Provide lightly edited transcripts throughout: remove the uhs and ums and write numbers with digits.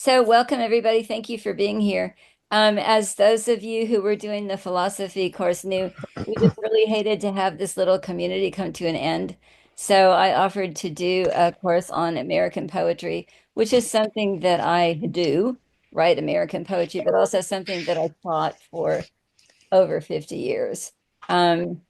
So, welcome everybody. Thank you for being here. As those of you who were doing the philosophy course knew, we just really hated to have this little community come to an end. So, I offered to do a course on American poetry, which is something that I do, write American poetry, but also something that I taught for over 50 years. Um,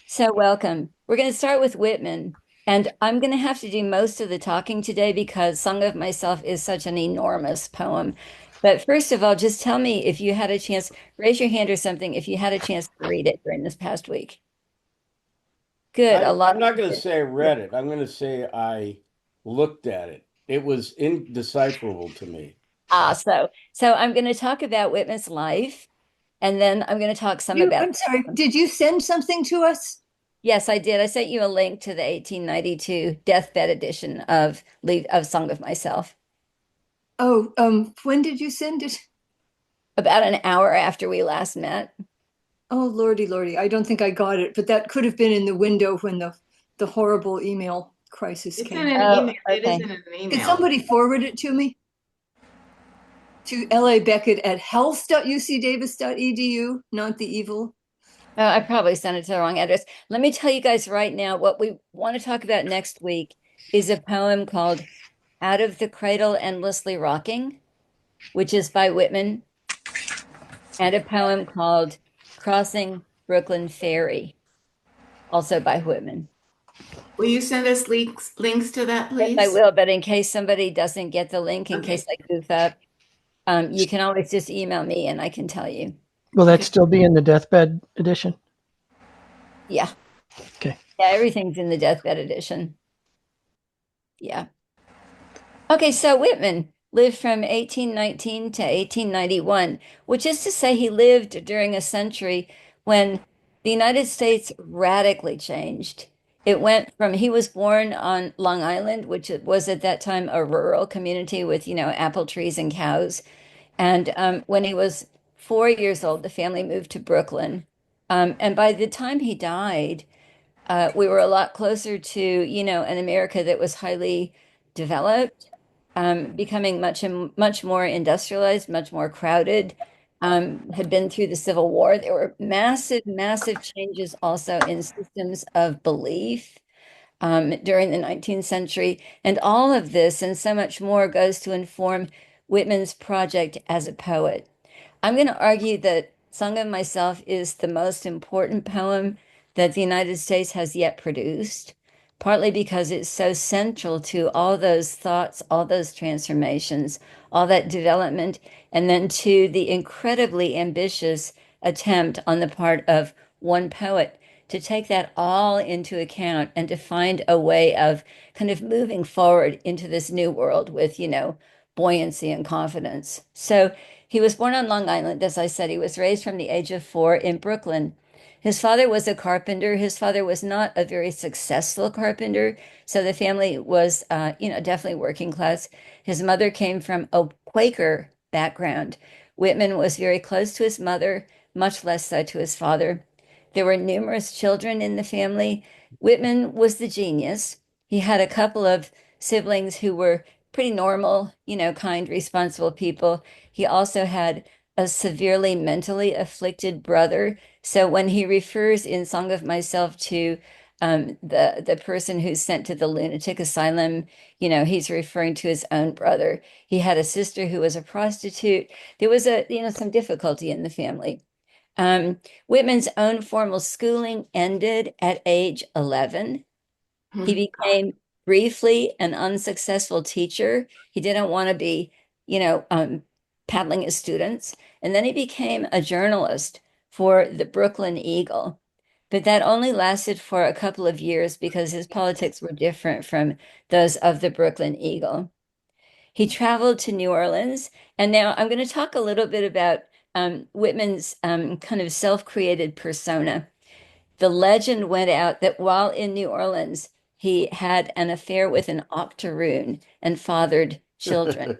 so welcome. We're going to start with Whitman, and I'm going to have to do most of the talking today because Song of Myself is such an enormous poem. But first of all, just tell me if you had a chance, raise your hand or something if you had a chance to read it during this past week. Good, a lot I'm of not going to you say I did. read it. I'm going to say I looked at it. It was indecipherable to me. So I'm going to talk about Whitman's life, and then I'm going to talk some about I'm sorry, the poem. did you send something to us? Yes, I did. I sent you a link to the 1892 deathbed edition of Song of Myself Oh, when did you send it? about an hour after we last met. Oh, Lordy, Lordy, I don't think I got it, but that could have been in the window when the horrible email crisis It's in came. an Oh, email. It okay. isn't an Could email. somebody forward it to me? To LA Beckett at health.ucdavis.edu, not the evil. Oh, I probably sent it to the wrong address. Let me tell you guys right now what we want to talk about next week is a poem called Out of the Cradle Endlessly Rocking, which is by Whitman, and a poem called Crossing Brooklyn Ferry, also by Whitman. Will you send us links to that, Yes, I please? will, but in case somebody doesn't get the link, in case Okay. I goof up, you can always just email me and I can tell you. Will that Okay. still be in the deathbed edition? Yeah. Okay. Yeah, everything's in the deathbed edition. Yeah. Okay, so Whitman lived from 1819 to 1891, which is to say he lived during a century when the United States radically changed. It went from, he was born on Long Island, which was at that time a rural community with, apple trees and cows. And when he was 4 years old, the family moved to Brooklyn. And by the time he died, we were a lot closer to, an America that was highly developed, becoming much more industrialized, much more crowded, had been through the Civil War. There were massive, massive changes also in systems of belief during the 19th century. And all of this and so much more goes to inform Whitman's project as a poet. I'm going to argue that Song of Myself is the most important poem that the United States has yet produced, partly because it's so central to all those thoughts, all those transformations, all that development, and then to the incredibly ambitious attempt on the part of one poet to take that all into account and to find a way of kind of moving forward into this new world with, buoyancy and confidence. So he was born on Long Island. As I said, he was raised from the age of 4 in Brooklyn. His father was a carpenter. His father was not a very successful carpenter. So the family was, definitely working class. His mother came from a Quaker background. Whitman was very close to his mother, much less so to his father. There were numerous children in the family. Whitman was the genius. He had a couple of siblings who were pretty normal, kind, responsible people. He also had a severely mentally afflicted brother. So when he refers in Song of Myself to the person who's sent to the lunatic asylum, he's referring to his own brother. He had a sister who was a prostitute. There was some difficulty in the family. Whitman's own formal schooling ended at age 11. He Hmm. became briefly an unsuccessful teacher. He didn't want to be, paddling his students. And then he became a journalist for the Brooklyn Eagle. But that only lasted for a couple of years because his politics were different from those of the Brooklyn Eagle. He traveled to New Orleans. And now I'm going to talk a little bit about Whitman's kind of self-created persona. The legend went out that while in New Orleans, he had an affair with an octoroon and fathered children.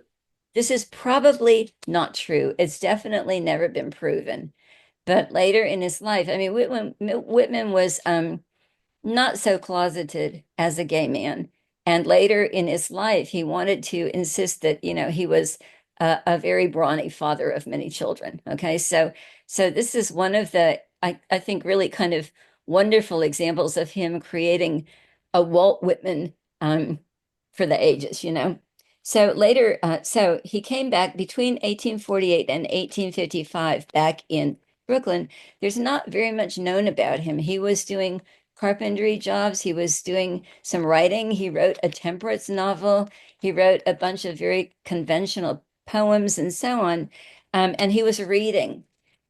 This is probably not true. It's definitely never been proven. But later in his life, I mean, Whitman was not so closeted as a gay man. And later in his life, he wanted to insist that, he was a very brawny father of many children. Okay, so this is one of the I think really kind of wonderful examples of him creating a Walt Whitman for the ages, you know. So later, so he came back between 1848 and 1855 back in Brooklyn. There's not very much known about him. He was doing carpentry jobs. He was doing some writing. He wrote a temperance novel. He wrote a bunch of very conventional poems and so on. And he was reading.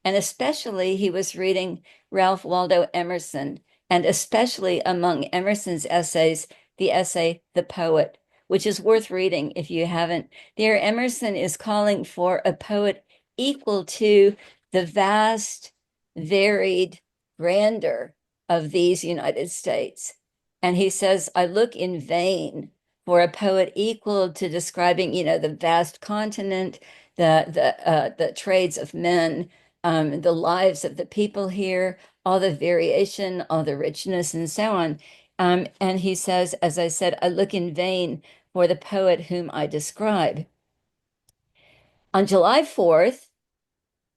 And especially, he was reading Ralph Waldo Emerson, and especially among Emerson's essays, the essay The Poet, which is worth reading if you haven't. There, Emerson is calling for a poet equal to the vast, varied grandeur of these United States. And he says, I look in vain for a poet equal to describing, you know, the vast continent, the trades of men, the lives of the people here, all the variation, all the richness, and so on. And he says, as I said, I look in vain for the poet whom I describe. On July 4th,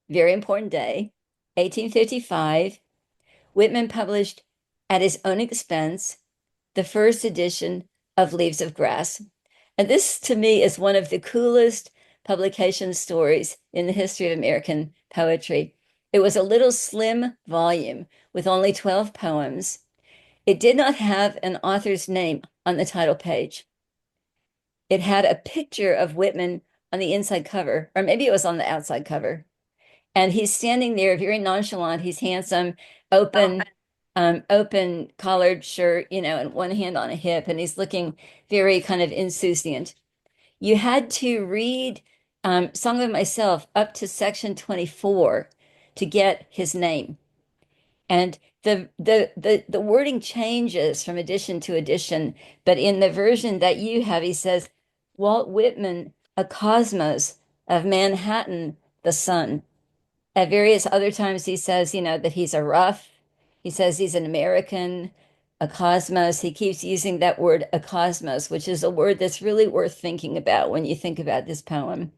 very important day, 1855, Whitman published at his own expense the first edition of Leaves of Grass. And this, to me, is one of the coolest publication stories in the history of American poetry. It was a little slim volume with only 12 poems. It did not have an author's name on the title page. It had a picture of Whitman on the inside cover, or maybe it was on the outside cover. And he's standing there very nonchalant. He's handsome, open, open collared shirt, you know, and one hand on a hip, and he's looking very kind of insouciant. You had to read Song of Myself up to section 24 to get his name. And the wording changes from edition to edition, but in the version that you have, he says, Walt Whitman, a cosmos of Manhattan, the sun. At various other times, he says, you know, that he's a rough. He says he's an American, a cosmos. He keeps using that word, a cosmos, which is a word that's really worth thinking about when you think about this poem.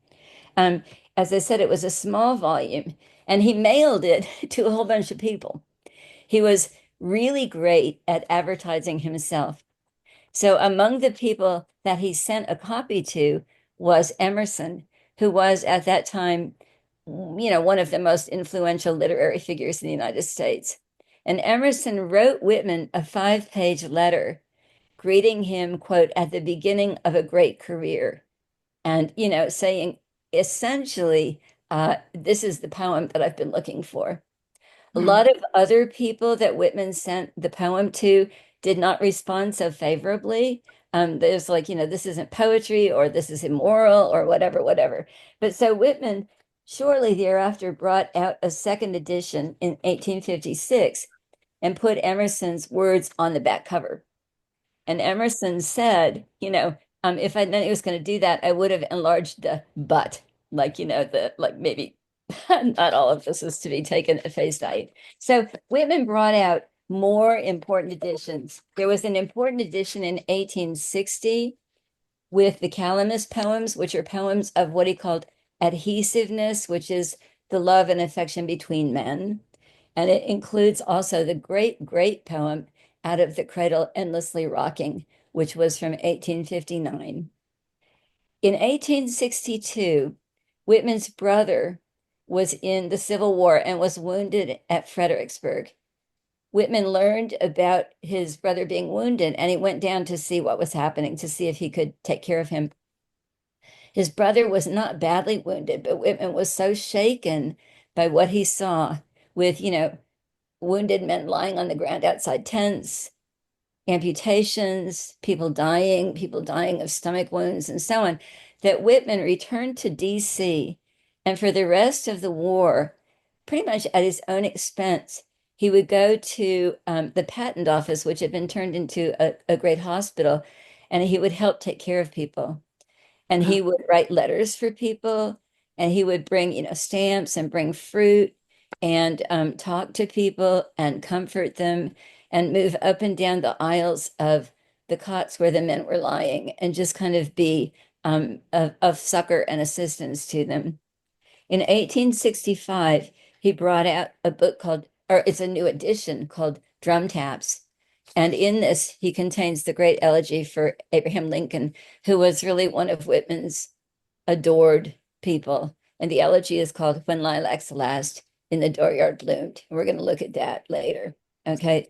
Um, as I said, it was a small volume, and he mailed it to a whole bunch of people. He was really great at advertising himself. So among the people that he sent a copy to was Emerson, who was at that time, you know, one of the most influential literary figures in the United States. And Emerson wrote Whitman a 5-page letter greeting him, quote, at the beginning of a great career. And, you know, saying essentially, this is the poem that I've been looking for. A lot of other people that Whitman sent the poem to did not respond so favorably. There's like, you know, this isn't poetry or this is immoral or whatever, whatever. But so Whitman shortly thereafter brought out a second edition in 1856 and put Emerson's words on the back cover. And Emerson said, you know, if I'd known he was going to do that, I would have enlarged the but, like, you know, the like maybe not all of this is to be taken at face value. So Whitman brought out more important editions. There was an important edition in 1860 with the Calamus poems, which are poems of what he called adhesiveness, which is the love and affection between men. And it includes also the great, great poem Out of the Cradle Endlessly Rocking, which was from 1859. In 1862, Whitman's brother was in the Civil War and was wounded at Fredericksburg. Whitman learned about his brother being wounded, and he went down to see what was happening, to see if he could take care of him. His brother was not badly wounded, but Whitman was so shaken by what he saw with, you know, wounded men lying on the ground outside tents, amputations, people dying of stomach wounds, and so on, that Whitman returned to DC. And for the rest of the war, pretty much at his own expense, he would go to the patent office, which had been turned into a great hospital, and he would help take care of people. And he would write letters for people, and he would bring, you know, stamps and bring fruit and talk to people and comfort them and move up and down the aisles of the cots where the men were lying and just kind of be of succor and assistance to them. In 1865, he brought out a book called, or it's a new edition called Drum Taps. And in this, he contains the great elegy for Abraham Lincoln, who was really one of Whitman's adored people. And the elegy is called When Lilacs Last in the Dooryard Bloomed. And we're going to look at that later. Okay,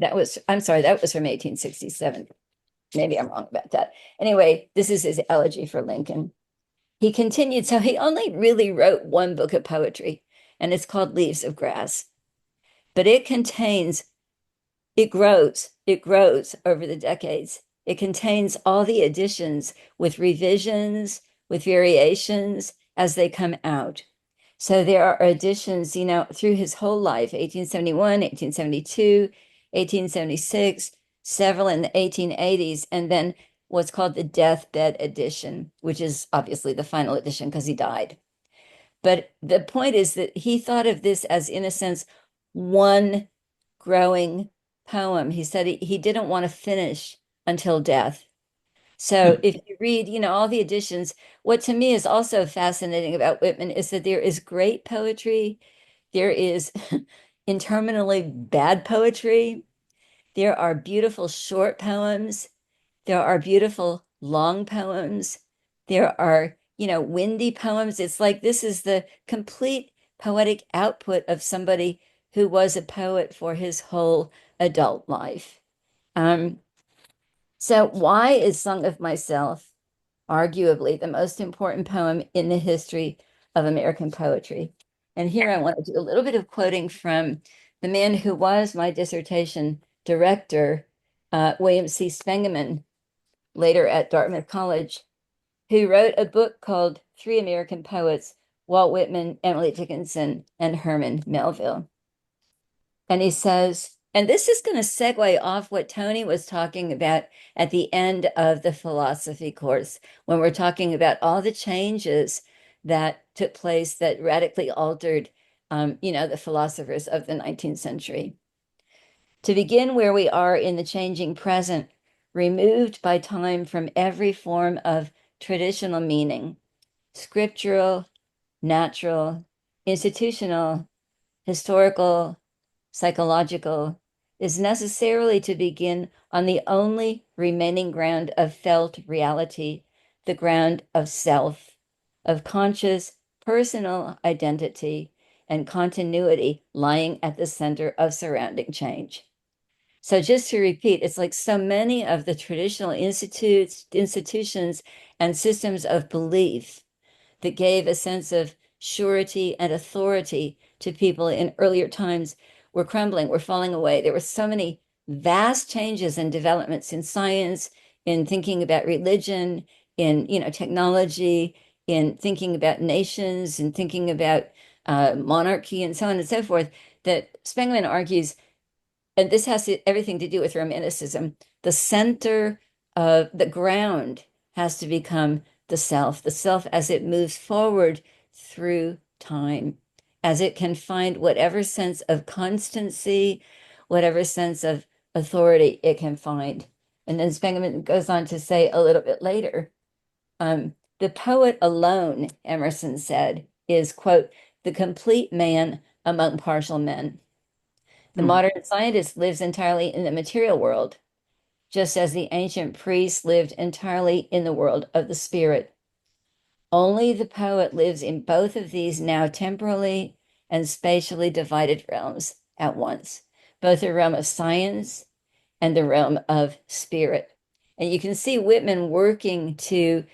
I'm sorry, that was from 1867. Maybe I'm wrong about that. Anyway, this is his elegy for Lincoln. He continued, so he only really wrote one book of poetry, and it's called Leaves of Grass. But it grows over the decades. It contains all the editions with revisions, with variations as they come out. So there are editions, through his whole life, 1871, 1872, 1876, several in the 1880s, and then what's called the deathbed edition, which is obviously the final edition because he died. But the point is that he thought of this as, in a sense, one growing poem. He said he didn't want to finish until death. So if you read, all the editions, what to me is also fascinating about Whitman is that there is great poetry, there is interminably bad poetry, there are beautiful short poems, there are beautiful long poems, there are, windy poems. It's like this is the complete poetic output of somebody who was a poet for his whole adult life. So why is Song of Myself arguably the most important poem in the history of American poetry? And here I want to do a little bit of quoting from the man who was my dissertation director, William C. Spengeman, later at Dartmouth College, who wrote a book called Three American Poets, Walt Whitman, Emily Dickinson, and Herman Melville. And he says, and this is going to segue off what Tony was talking about at the end of the philosophy course, when we're talking about all the changes that took place that radically altered, the philosophers of the 19th century. To begin where we are in the changing present, removed by time from every form of traditional meaning, scriptural, natural, institutional, historical, psychological, is necessarily to begin on the only remaining ground of felt reality, the ground of self, of conscious personal identity and continuity lying at the center of surrounding change. So just to repeat, it's like so many of the traditional institutions and systems of belief that gave a sense of surety and authority to people in earlier times were crumbling, were falling away. There were so many vast changes and developments in science, in thinking about religion, in technology, in thinking about nations, and thinking about monarchy, and so on and so forth, that Spengler argues, and this has everything to do with Romanticism, the center of the ground has to become the self as it moves forward through time, as it can find whatever sense of constancy, whatever sense of authority it can find. And then Spengler goes on to say a little bit later, the poet alone, Emerson said, is, quote, the complete man among partial men. The modern scientist lives entirely in the material world, just as the ancient priests lived entirely in the world of the spirit. Only the poet lives in both of these now temporally and spatially divided realms at once, both the realm of science and the realm of spirit. And you can see Whitman working to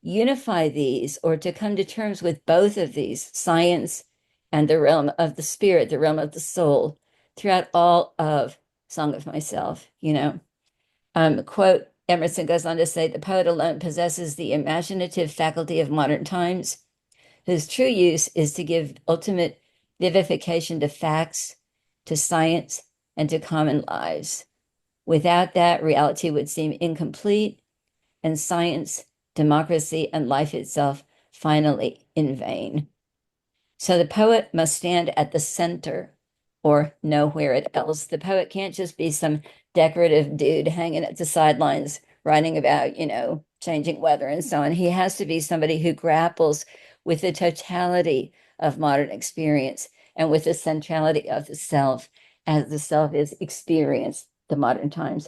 unify these, or to come to terms with both of these, science and the realm of the spirit, the realm of the soul, throughout all of Song of Myself, Quote, Emerson goes on to say, the poet alone possesses the imaginative faculty of modern times, whose true use is to give ultimate vivification to facts, to science, and to common lives. Without that, reality would seem incomplete, and science, democracy, and life itself finally in vain. So the poet must stand at the center or nowhere else. The poet can't just be some decorative dude hanging at the sidelines writing about, changing weather and so on. He has to be somebody who grapples with the totality of modern experience and with the centrality of the self as the self is experienced the modern times.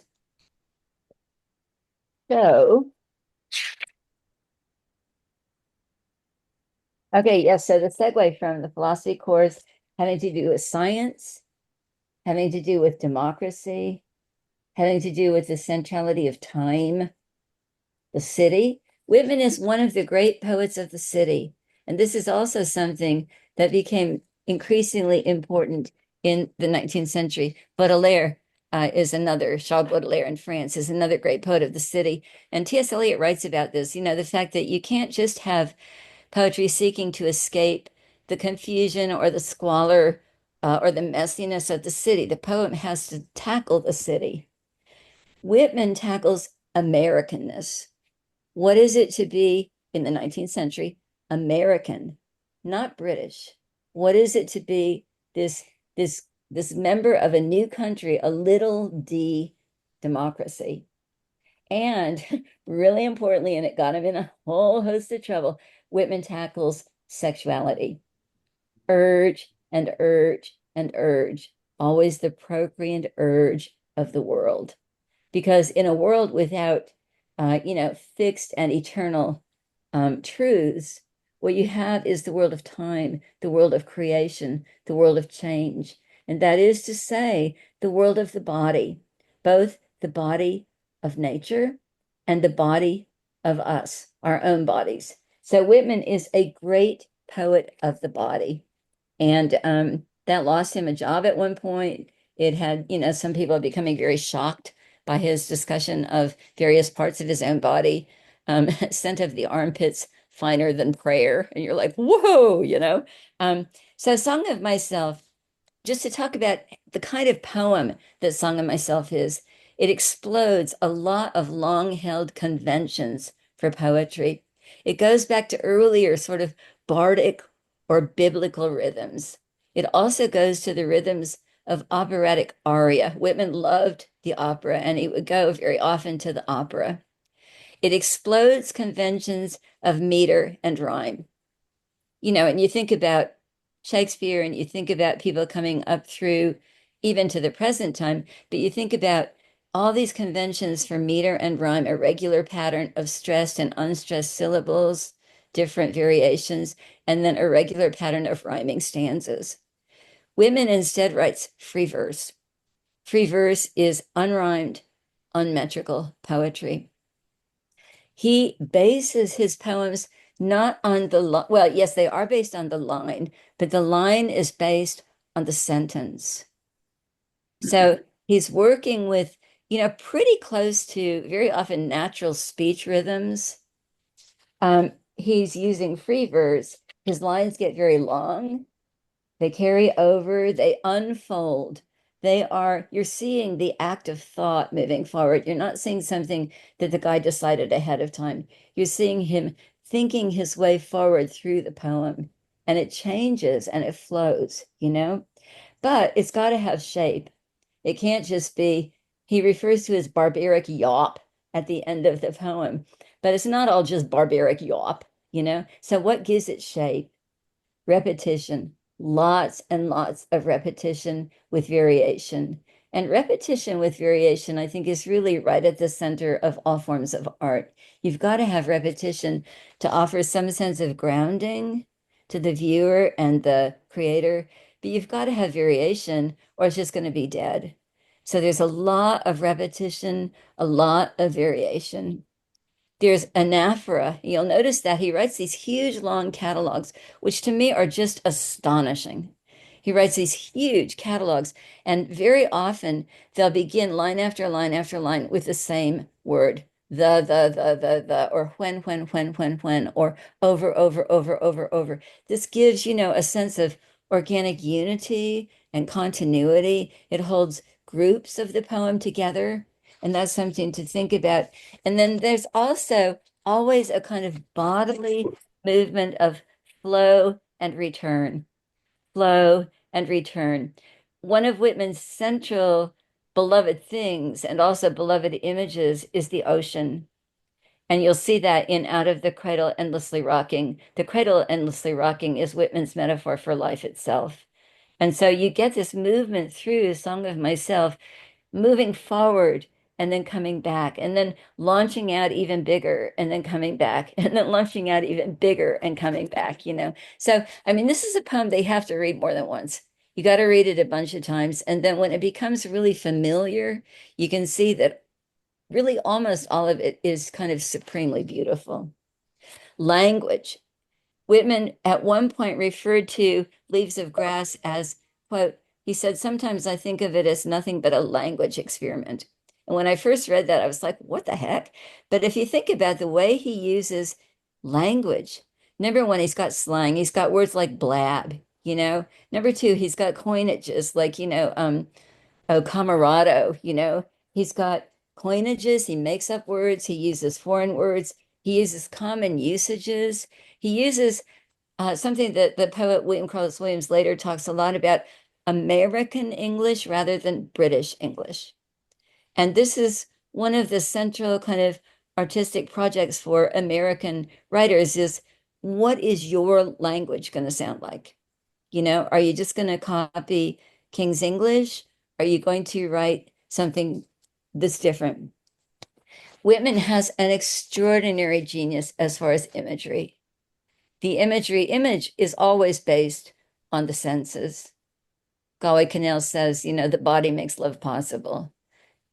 So, okay, yes, so the segue from the philosophy course having to do with science, having to do with democracy, having to do with the centrality of time, the city. Whitman is one of the great poets of the city. And this is also something that became increasingly important in the 19th century. Baudelaire is another, Charles Baudelaire in France is another great poet of the city. And T.S. Eliot writes about this, the fact that you can't just have poetry seeking to escape the confusion or the squalor or the messiness of the city. The poem has to tackle the city. Whitman tackles Americanness. What is it to be in the 19th century American, not British? What is it to be this this this member of a new country, a little d democracy? And really importantly, and it got him in a whole host of trouble, Whitman tackles sexuality. Urge and urge and urge, always the procreant urge of the world. Because in a world without, fixed and eternal truths, what you have is the world of time, the world of creation, the world of change. And that is to say, the world of the body, both the body of nature and the body of us, our own bodies. So Whitman is a great poet of the body. And that lost him a job at one point. It had, some people are becoming very shocked by his discussion of various parts of his own body. Scent of the armpits finer than prayer. And you're like, whoa. So Song of Myself, just to talk about the kind of poem that Song of Myself is, it explodes a lot of long-held conventions for poetry. It goes back to earlier sort of bardic or biblical rhythms. It also goes to the rhythms of operatic aria. Whitman loved the opera, and he would go very often to the opera. It explodes conventions of meter and rhyme. And you think about Shakespeare and you think about people coming up through even to the present time, but you think about all these conventions for meter and rhyme, a regular pattern of stressed and unstressed syllables, different variations, and then a regular pattern of rhyming stanzas. Whitman instead writes free verse. Free verse is unrhymed, unmetrical poetry. He bases his poems not on well, yes, they are based on the line, but the line is based on the sentence. So he's working with, pretty close to very often natural speech rhythms. He's using free verse. His lines get very long. They carry over, they unfold. You're seeing the act of thought moving forward. You're not seeing something that the guy decided ahead of time. You're seeing him thinking his way forward through the poem, and it changes and it flows, But it's got to have shape. It can't just be, he refers to his barbaric yawp at the end of the poem, but it's not all just barbaric yawp, So what gives it shape? Repetition, lots and lots of repetition with variation. And repetition with variation, I think, is really right at the center of all forms of art. You've got to have repetition to offer some sense of grounding to the viewer and the creator, but you've got to have variation or it's just going to be dead. So there's a lot of repetition, a lot of variation. There's anaphora. You'll notice that he writes these huge long catalogs, which to me are just astonishing. He writes these huge catalogs, and very often they'll begin line after line after line with the same word, the, or when, or over. This gives, a sense of organic unity and continuity. It holds groups of the poem together, and that's something to think about. And then there's also always a kind of bodily movement of flow and return, flow and return. One of Whitman's central beloved things and also beloved images is the ocean. And you'll see that in Out of the Cradle Endlessly Rocking. The cradle endlessly rocking is Whitman's metaphor for life itself. And so you get this movement through Song of Myself, moving forward and then coming back, and then launching out even bigger and then coming back, and then launching out even bigger and coming back, you know. So, I mean, this is a poem they have to read more than once. You got to read it a bunch of times. And then when it becomes really familiar, you can see that really almost all of it is kind of supremely beautiful. Language. Whitman at one point referred to Leaves of Grass as, quote, he said, sometimes I think of it as nothing but a language experiment. And when I first read that, I was like, what the heck? But if you think about the way he uses language, number one, he's got slang, he's got words like blab, you know. Number two, he's got coinages like, oh, camarado, you know. He's got coinages, he makes up words, he uses foreign words, he uses common usages. He uses something that the poet William Carlos Williams later talks a lot about, American English rather than British English. And this is one of the central kind of artistic projects for American writers is what is your language going to sound like? You know, are you just going to copy King's English? Are you going to write something that's different? Whitman has an extraordinary genius as far as imagery. The image is always based on the senses. Galway Kinnell says, you know, the body makes love possible.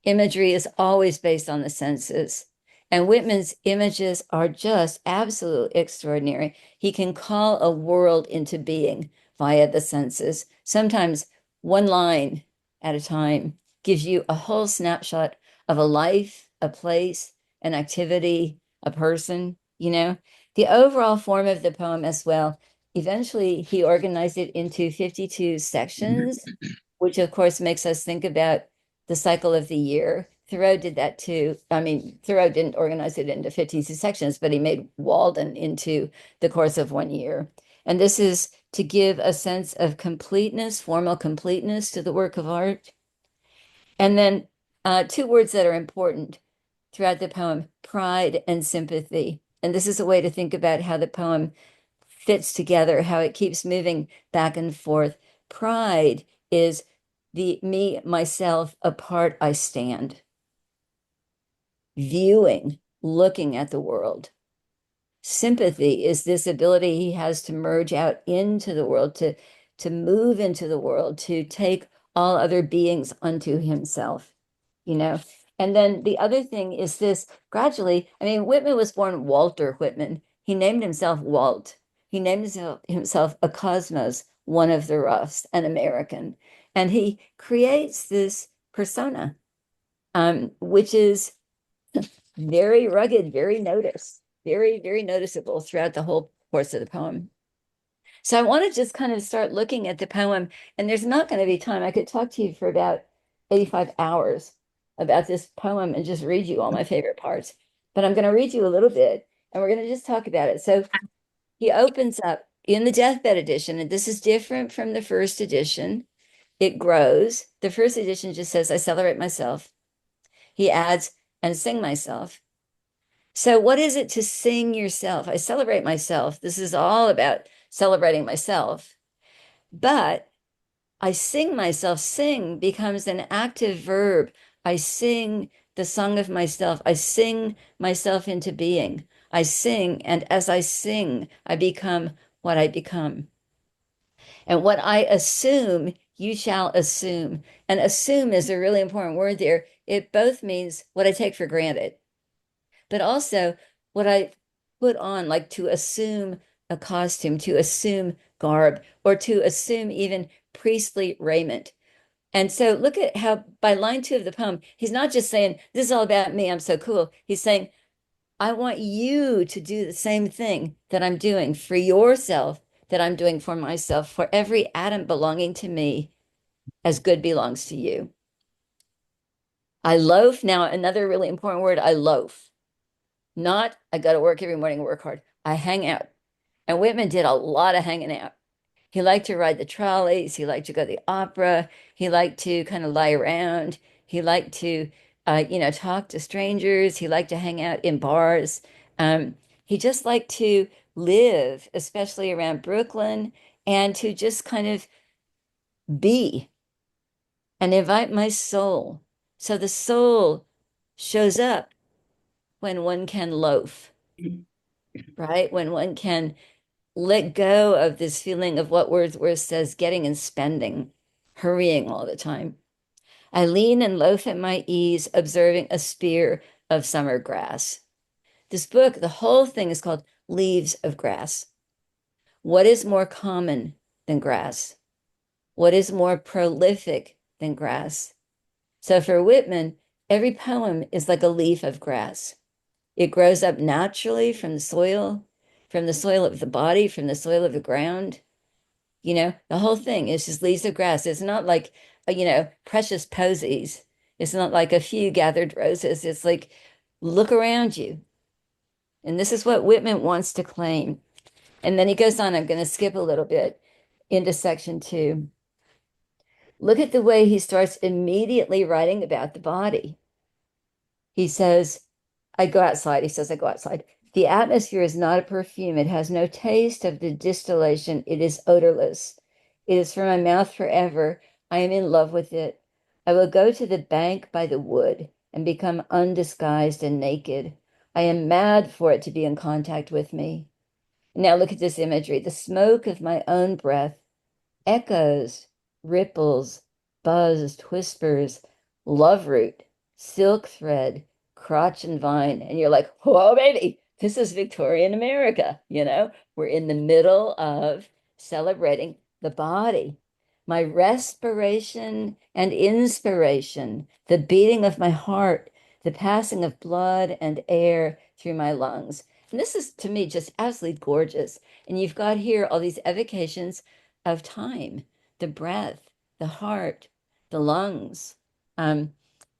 Imagery is always based on the senses. And Whitman's images are just absolutely extraordinary. He can call a world into being via the senses. Sometimes one line at a time gives you a whole snapshot of a life, a place, an activity, a person, you know. The overall form of the poem as well, eventually he organized it into 52 sections, which of course makes us think about the cycle of the year. Thoreau did that too. I mean, Thoreau didn't organize it into 52 sections, but he made Walden into the course of 1 year. And this is to give a sense of completeness, formal completeness to the work of art. And then two words that are important throughout the poem, pride and sympathy. And this is a way to think about how the poem fits together, how it keeps moving back and forth. Pride is the me, myself, apart I stand. Viewing, looking at the world. Sympathy is this ability he has to merge out into the world, to move into the world, to take all other beings unto himself, you know. And then the other thing is this gradually, I mean, Whitman was born Walter Whitman. He named himself Walt. He named himself a Cosmos, one of the roughs, an American. And he creates this persona, which is very rugged, very noticed, very, very noticeable throughout the whole course of the poem. So I want to just kind of start looking at the poem, and there's not going to be time. I could talk to you for about 85 hours about this poem and just read you all my favorite parts. But I'm going to read you a little bit, and we're going to just talk about it. So he opens up in the deathbed edition, and this is different from the first edition. It grows. The first edition just says, I celebrate myself. He adds, and sing myself. So what is it to sing yourself? I celebrate myself. This is all about celebrating myself. But I sing myself. Sing becomes an active verb. I sing the song of myself. I sing myself into being. I sing, and as I sing, I become what I become. And what I assume, you shall assume. And assume is a really important word there. It both means what I take for granted, but also what I put on, like to assume a costume, to assume garb, or to assume even priestly raiment. And so look at how by line 2 of the poem, he's not just saying, this is all about me, I'm so cool. He's saying, I want you to do the same thing that I'm doing for yourself, that I'm doing for myself, for every atom belonging to me, as good belongs to you. I loaf. Now, another really important word, I loaf. Not, I go to work every morning, work hard. I hang out. And Whitman did a lot of hanging out. He liked to ride the trolleys. He liked to go to the opera. He liked to kind of lie around. He liked to, talk to strangers. He liked to hang out in bars. He just liked to live, especially around Brooklyn, and to just kind of be and invite my soul. So the soul shows up when one can loaf, right? When one can let go of this feeling of what Wordsworth says, getting and spending, hurrying all the time. I lean and loaf at my ease, observing a spear of summer grass. This book, the whole thing is called Leaves of Grass. What is more common than grass? What is more prolific than grass? So for Whitman, every poem is like a leaf of grass. It grows up naturally from the soil of the body, from the soil of the ground. The whole thing is just leaves of grass. It's not like, precious posies. It's not like a few gathered roses. It's like, look around you. And this is what Whitman wants to claim. And then he goes on, I'm going to skip a little bit into section 2. Look at the way he starts immediately writing about the body. He says, I go outside. He says, I go outside. The atmosphere is not a perfume. It has no taste of the distillation. It is odorless. It is from my mouth forever. I am in love with it. I will go to the bank by the wood and become undisguised and naked. I am mad for it to be in contact with me. Now look at this imagery. The smoke of my own breath echoes, ripples, buzzed, whispers, love root, silk thread, crotch and vine. And you're like, whoa, baby, this is Victorian America. We're in the middle of celebrating the body, my respiration and inspiration, the beating of my heart, the passing of blood and air through my lungs. And this is to me just absolutely gorgeous. And you've got here all these evocations of time, the breath, the heart, the lungs, um,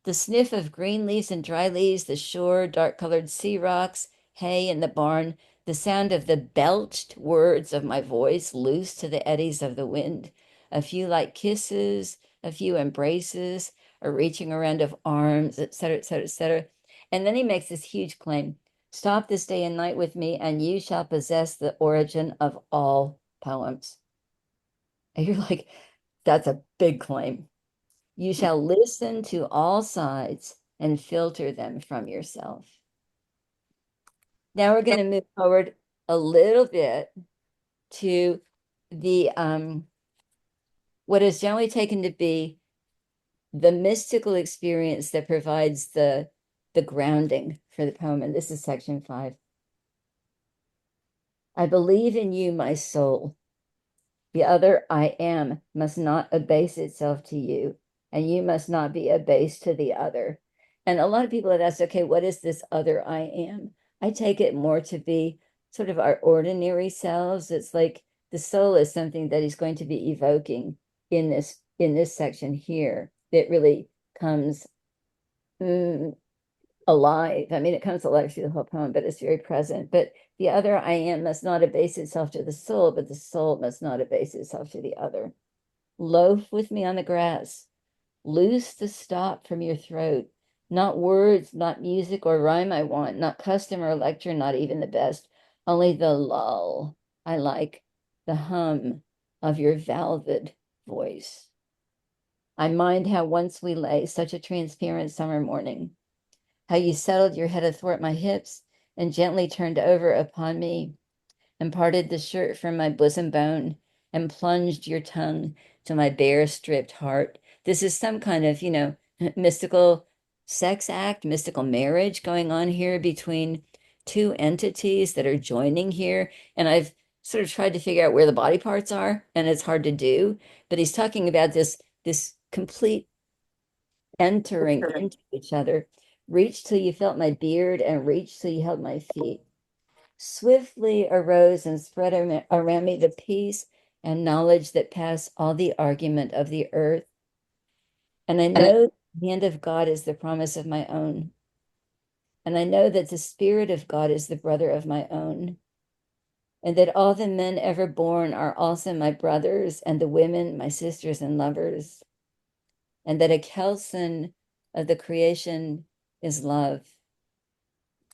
the sniff of green leaves and dry leaves, the shore, dark colored sea rocks, hay in the barn, the sound of the belched words of my voice loose to the eddies of the wind, a few light kisses, a few embraces, a reaching around of arms, etc., etc., etc. And then he makes this huge claim. Stop this day and night with me, and you shall possess the origin of all poems. And you're like, that's a big claim. You shall listen to all sides and filter them from yourself. Now we're going to move forward a little bit to the what is generally taken to be the mystical experience that provides the grounding for the poem. And this is section 5. I believe in you, my soul. The other I am must not abase itself to you, and you must not be abased to the other. And a lot of people have asked, okay, what is this other I am? I take it more to be sort of our ordinary selves. It's like the soul is something that he's going to be evoking in this section here. It really comes alive. I mean, it comes alive through the whole poem, but it's very present. But the other I am must not abase itself to the soul, but the soul must not abase itself to the other. Loaf with me on the grass. Loose the stop from your throat. Not words, not music or rhyme I want, not custom or lecture, not even the best. Only the lull I like, the hum of your velvet voice. I mind how once we lay such a transparent summer morning, how you settled your head athwart my hips and gently turned over upon me and parted the shirt from my bosom bone and plunged your tongue to my bare stripped heart. This is some kind of, mystical sex act, mystical marriage going on here between two entities that are joining here. And I've sort of tried to figure out where the body parts are, and it's hard to do. But he's talking about this complete entering into each other. Reach till you felt my beard and reach till you held my feet. Swiftly arose and spread around me the peace and knowledge that pass all the argument of the earth. And I know the hand of God is the promise of my own. And I know that the Spirit of God is the brother of my own. And that all the men ever born are also my brothers, and the women my sisters and lovers. And that a kelson of the creation is love.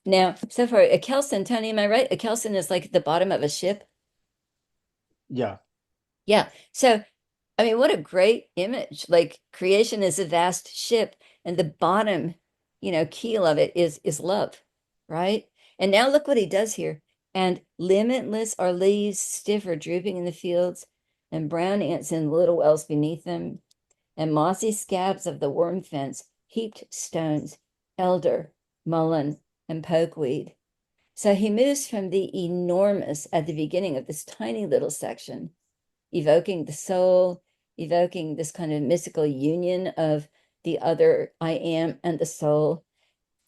Now, so for a kelson, Tony, am I right? A kelson is like the bottom of a ship. Yeah. Yeah. So, I mean, what a great image. Like creation is a vast ship, and the bottom, keel of it is love, right? And now look what he does here. And limitless are leaves stiff or drooping in the fields, and brown ants in little wells beneath them, and mossy scabs of the worm fence, heaped stones, elder, mullein, and pokeweed. So he moves from the enormous at the beginning of this tiny little section, evoking the soul, evoking this kind of mystical union of the other I am and the soul.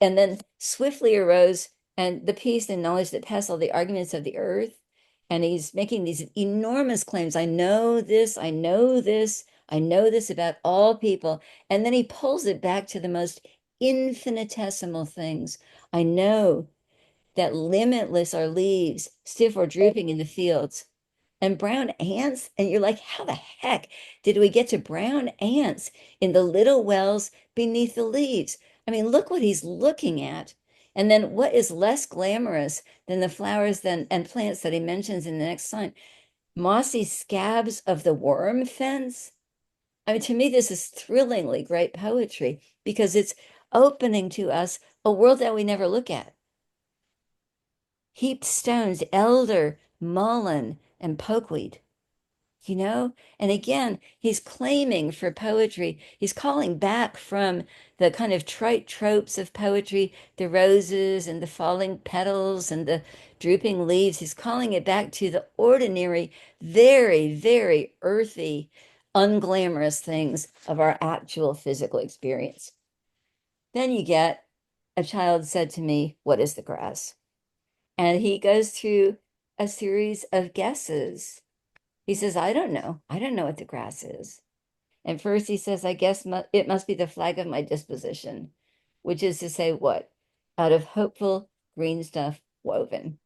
And then swiftly arose and the peace and knowledge that pass all the arguments of the earth. And he's making these enormous claims. I know this, I know this, I know this about all people. And then he pulls it back to the most infinitesimal things. I know that limitless are leaves, stiff or drooping in the fields, and brown ants. And you're like, how the heck did we get to brown ants in the little wells beneath the leaves? I mean, look what he's looking at. And then what is less glamorous than the flowers and plants that he mentions in the next line? Mossy scabs of the worm fence. I mean, to me, this is thrillingly great poetry because it's opening to us a world that we never look at. Heaped stones, elder, mullein, and pokeweed, And again, he's claiming for poetry. He's calling back from the kind of trite tropes of poetry, the roses and the falling petals and the drooping leaves. He's calling it back to the ordinary, very, very earthy, unglamorous things of our actual physical experience. Then you get a child said to me, "What is the grass?" And he goes through a series of guesses. He says, I don't know. I don't know what the grass is. And first he says, I guess it must be the flag of my disposition, which is to say, what? Out of hopeful green stuff woven.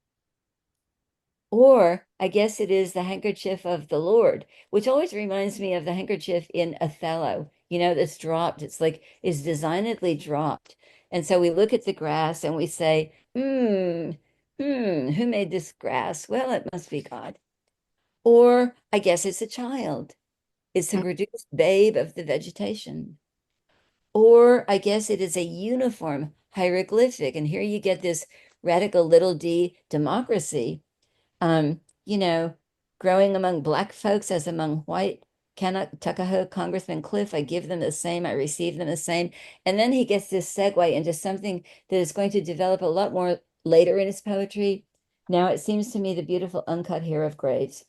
Or I guess it is the handkerchief of the Lord, which always reminds me of the handkerchief in Othello, that's dropped. It's like, is designedly dropped. And so we look at the grass and we say, who made this grass? Well, it must be God. Or I guess it's a child. It's the produced babe of the vegetation. Or I guess it is a uniform hieroglyphic. And here you get this radical little d democracy, um, you know, growing among Black folks as among white. Cannot Tuckahoe, Congressman Cliff, I give them the same, I receive them the same. And then he gets this segue into something that is going to develop a lot more later in his poetry. Now it seems to me the beautiful uncut hair of graves.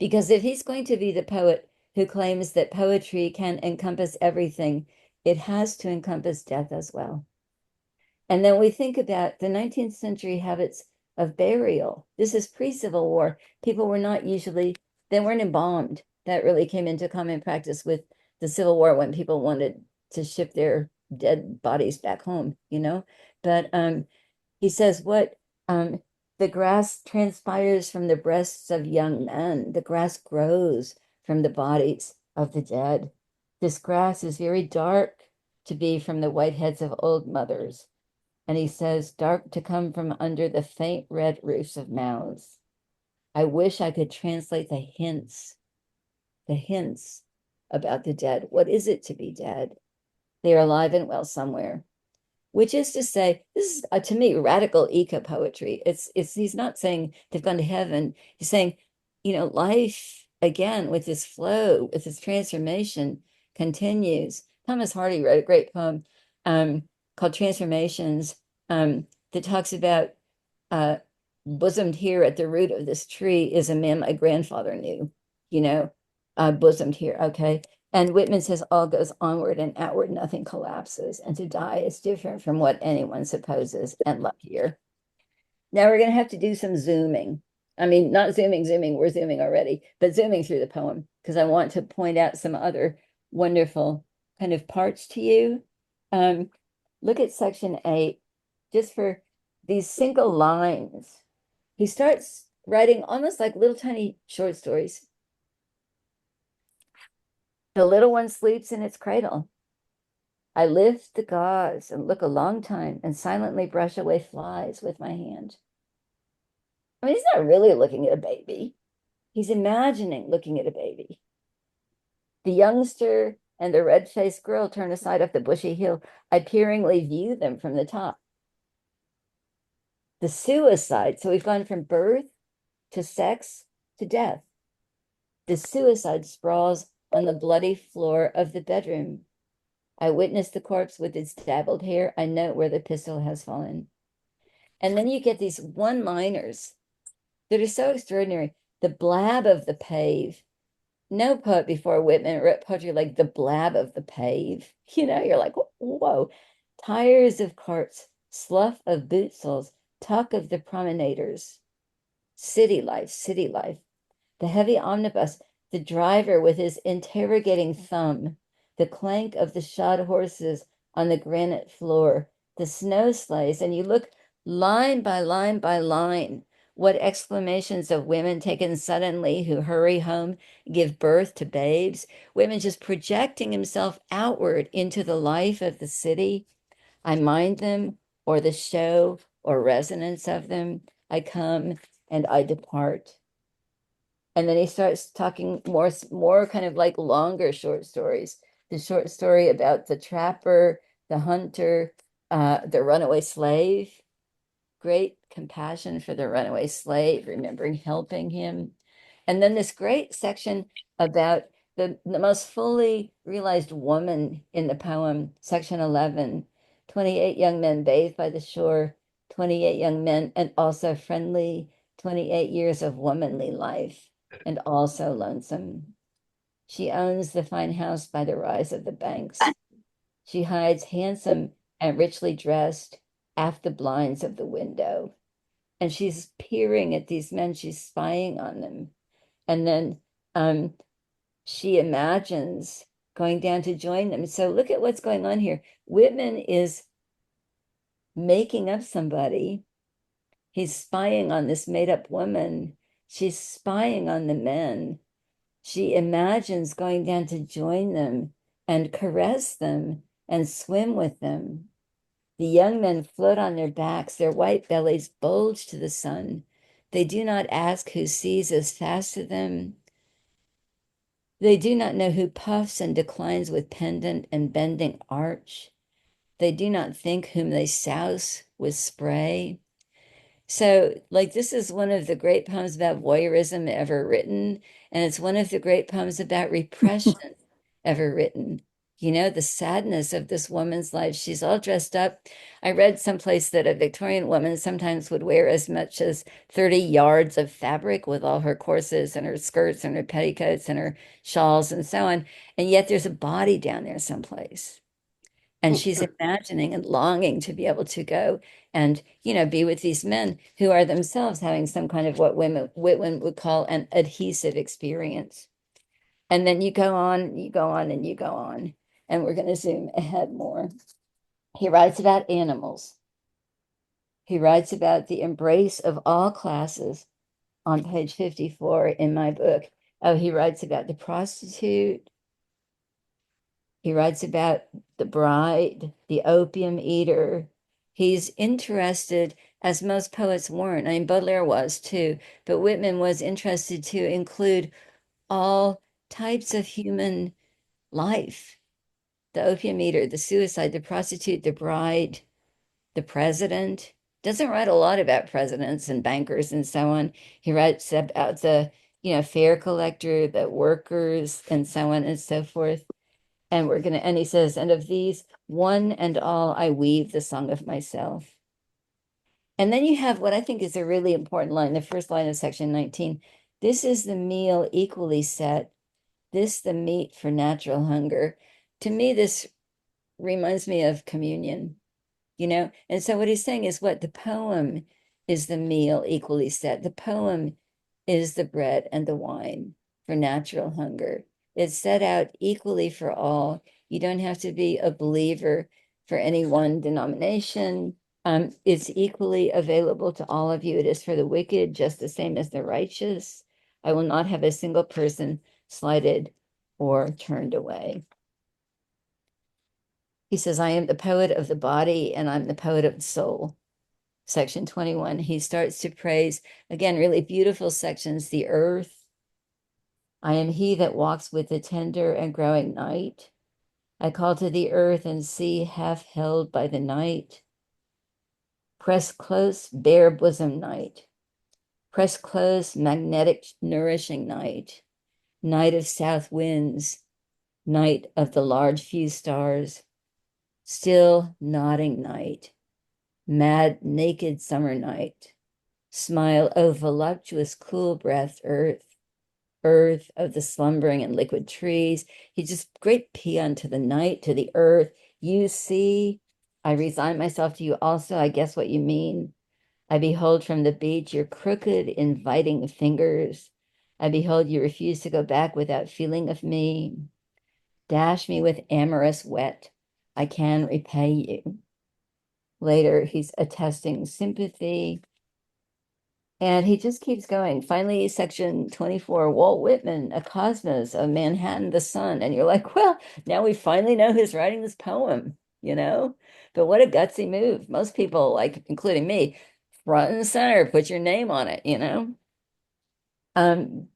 Because if he's going to be the poet who claims that poetry can encompass everything, it has to encompass death as well. And then we think about the 19th century habits of burial. This is pre-Civil War. People were not usually, they weren't embalmed. That really came into common practice with the Civil War when people wanted to ship their dead bodies back home, But he says, what the grass transpires from the breasts of young men. The grass grows from the bodies of the dead. This grass is very dark to be from the white heads of old mothers. And he says, dark to come from under the faint red roofs of mouths. I wish I could translate the hints about the dead. What is it to be dead? They are alive and well somewhere. Which is to say, this is to me radical eco poetry. It's he's not saying they've gone to heaven. He's saying, life again with this flow, with this transformation continues. Thomas Hardy wrote a great poem called Transformations that talks about bosomed here at the root of this tree is a man my grandfather knew, bosomed here. Okay. And Whitman says all goes onward and outward, nothing collapses. And to die is different from what anyone supposes and luckier. Now we're going to have to do some zooming. I mean, not zooming, we're zooming already, but zooming through the poem because I want to point out some other wonderful kind of parts to you. Look at section 8, just for these single lines. He starts writing almost like little tiny short stories. The little one sleeps in its cradle. I lift the gauze and look a long time and silently brush away flies with my hand. I mean, he's not really looking at a baby. He's imagining looking at a baby. The youngster and the red-faced girl turn aside up the bushy hill. I peeringly view them from the top. The suicide. So we've gone from birth to sex to death. The suicide sprawls on the bloody floor of the bedroom. I witness the corpse with its dabbled hair. I note where the pistol has fallen. And then you get these one-liners that are so extraordinary. The blab of the pave. No poet before Whitman wrote poetry like the blab of the pave. You're like, whoa. Tires of carts, slough of boot soles, talk of the promenaders. City life, city life. The heavy omnibus, the driver with his interrogating thumb, the clank of the shod horses on the granite floor, the snow sleighs, and you look line by line by line, what exclamations of women taken suddenly who hurry home, give birth to babes, women just projecting himself outward into the life of the city. I mind them, or the show or resonance of them. I come and I depart. And then he starts talking more kind of like longer short stories. The short story about the trapper, the hunter, the runaway slave, great compassion for the runaway slave, remembering helping him. And then this great section about the most fully realized woman in the poem, section 11, 28 young men bathed by the shore, 28 young men, and also friendly, 28 years of womanly life, and also lonesome. She owns the fine house by the rise of the banks. She hides handsome and richly dressed aft the blinds of the window. And she's peering at these men, she's spying on them. And then she imagines going down to join them. So look at what's going on here. Whitman is making up somebody. He's spying on this made up woman. She's spying on the men. She imagines going down to join them and caress them and swim with them. The young men float on their backs, their white bellies bulge to the sun. They do not ask who sees as fast to them. They do not know who puffs and declines with pendant and bending arch. They do not think whom they souse with spray. So, like, this is one of the great poems about voyeurism ever written, and it's one of the great poems about repression ever written. The sadness of this woman's life. She's all dressed up. I read someplace that a Victorian woman sometimes would wear as much as 30 yards of fabric with all her corsets and her skirts and her petticoats and her shawls and so on. And yet there's a body down there someplace. And she's imagining and longing to be able to go and, be with these men who are themselves having some kind of what Whitman would call an adhesive experience. And then you go on, and you go on, and you go on. And we're going to zoom ahead more. He writes about animals. He writes about the embrace of all classes on page 54 in my book. Oh, he writes about the prostitute. He writes about the bride, the opium eater. He's interested, as most poets weren't. I mean, Baudelaire was too, but Whitman was interested to include all types of human life. The opium eater, the suicide, the prostitute, the bride, the president. Doesn't write a lot about presidents and bankers and so on. He writes about the, fare collector, the workers, and so on and so forth. And he says, and of these, one and all, I weave the song of myself. And then you have what I think is a really important line, the first line of section 19. This is the meal equally set, this the meat for natural hunger. To me, this reminds me of communion, And so what he's saying is what the poem is the meal equally set. The poem is the bread and the wine for natural hunger. It's set out equally for all. You don't have to be a believer for any one denomination. It's equally available to all of you. It is for the wicked, just the same as the righteous. I will not have a single person slighted or turned away. He says, I am the poet of the body and I'm the poet of the soul. Section 21, he starts to praise, again, really beautiful sections, the earth. I am he that walks with the tender and growing night. I call to the earth and sea half held by the night. Press close, bare bosom night. Press close, magnetic, nourishing night. Night of south winds, night of the large few stars. Still nodding night. Mad, naked summer night. Smile, O voluptuous, cool breath, earth, earth of the slumbering and liquid trees. He just great paean to the night, to the earth. You see, I resign myself to you also. I guess what you mean. I behold from the beach your crooked, inviting fingers. I behold you refuse to go back without feeling of me. Dash me with amorous wet. I can repay you. Later, he's attesting sympathy. And he just keeps going. Finally, section 24, Walt Whitman, A Cosmos of Manhattan, the Sun. And you're like, well, now we finally know who's writing this poem, you know? But what a gutsy move. Most people, like, including me, front and center, put your name on it, you know?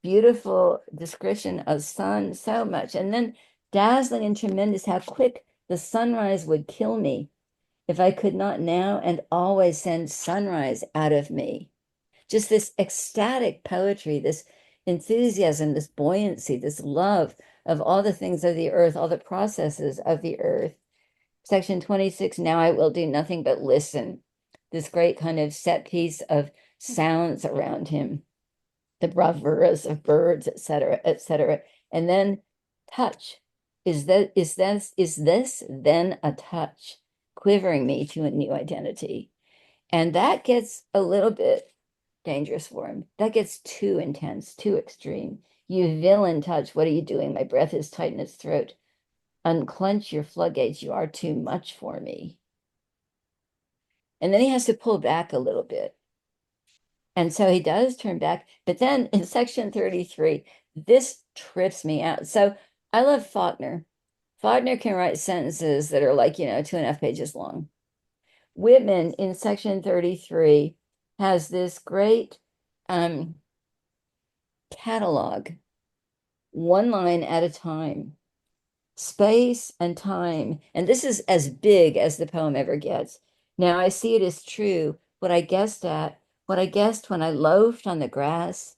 Beautiful description of sun, so much. And then dazzling and tremendous how quick the sunrise would kill me if I could not now and always send sunrise out of me. Just this ecstatic poetry, this enthusiasm, this buoyancy, this love of all the things of the earth, all the processes of the earth. Section 26, now I will do nothing but listen. This great kind of set piece of sounds around him, the bravuras of birds, etc., etc. And then touch. Is this then a touch, quivering me to a new identity? And that gets a little bit dangerous for him. That gets too intense, too extreme. You villain touch, what are you doing? My breath is tight in its throat. Unclench your floodgates, you are too much for me. And then he has to pull back a little bit. And so he does turn back. But then in section 33, this trips me out. So I love Faulkner. Faulkner can write sentences that are like, 2.5 pages long. Whitman in section 33 has this great catalog, one line at a time, space and time. And this is as big as the poem ever gets. Now I see it as true. What I guessed when I loafed on the grass,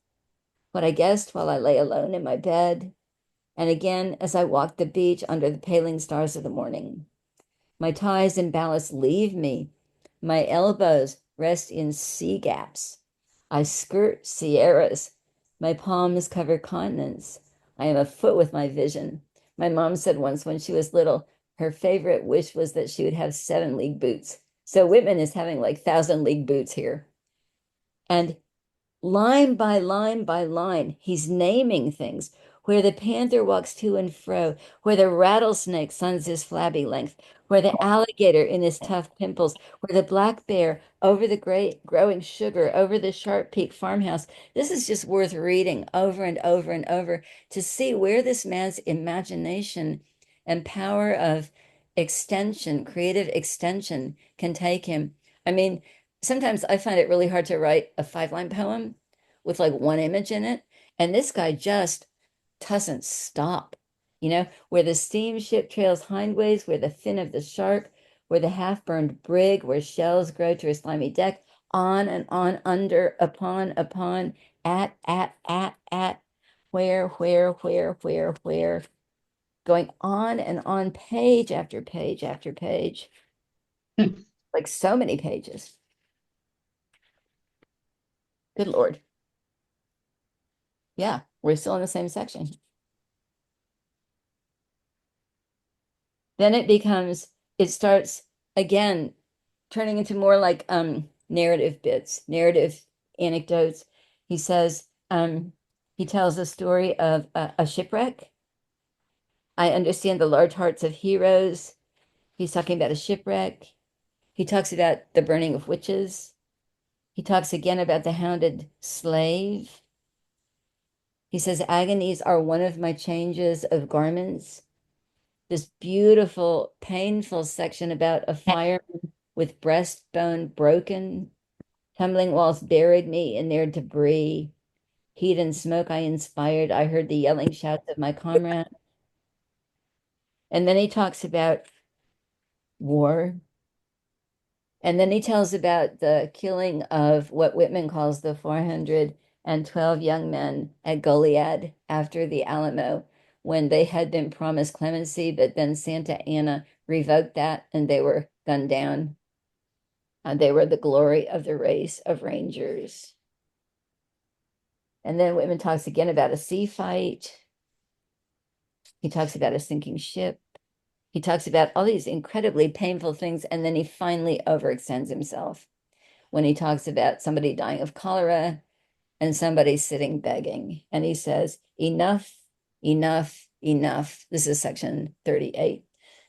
what I guessed while I lay alone in my bed, and again as I walked the beach under the paling stars of the morning. My ties and ballast leave me. My elbows rest in sea gaps. I skirt sierras. My palms cover continents. I am afoot with my vision. My mom said once when she was little, her favorite wish was that she would have 7-league boots. So Whitman is having like 1,000-league boots here. And line by line by line, he's naming things. Where the panther walks to and fro, where the rattlesnake suns his flabby length, where the alligator in his tough pimples, where the black bear over the great growing sugar, over the sharp peak farmhouse. This is just worth reading over and over and over to see where this man's imagination and power of extension, creative extension, can take him. I mean, sometimes I find it really hard to write a 5-line poem with like one image in it. And this guy just doesn't stop. Where the steamship trails hindways, where the fin of the shark, where the half-burned brig, where shells grow to a slimy deck, on and on, under, upon, at, where, going on and on, page after page after page, like so many pages. Good Lord. Yeah, we're still in the same section. Then it starts again turning into more like narrative bits, narrative anecdotes. He says, he tells a story of a shipwreck. I understand the large hearts of heroes. He's talking about a shipwreck. He talks about the burning of witches. He talks again about the hounded slave. He says, agonies are one of my changes of garments. this beautiful, painful section about a fireman with breastbone broken, tumbling walls buried me in their debris. Heat and smoke I inspired. I heard the yelling shouts of my comrade. And then he talks about war. And then he tells about the killing of what Whitman calls the 412 young men at Goliad after the Alamo, when they had been promised clemency, but then Santa Anna revoked that and they were gunned down. They were the glory of the race of Rangers. And then Whitman talks again about a sea fight. He talks about a sinking ship. He talks about all these incredibly painful things. And then he finally overextends himself when he talks about somebody dying of cholera and somebody sitting begging. And he says, enough, enough, enough. This is section 38.